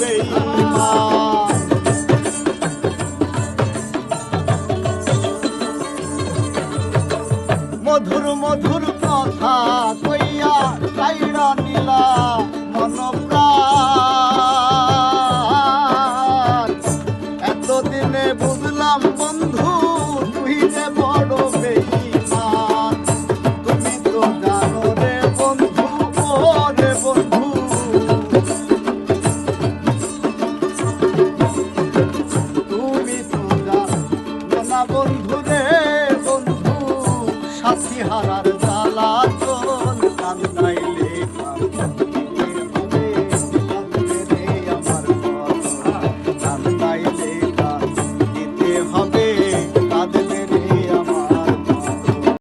বেঈমান। মধুর মধুর কথা কইয়া কাইরা নিলা মন প্রাণ। এতদিনে বুঝলাম বন্ধু তুই যে বড় বেঈমান। তুমি তো জানো রে বন্ধু, ও রে বন্ধু, তুমি তো জানো না বন্ধু রে বন্ধু, সাথী হারার জ্বালা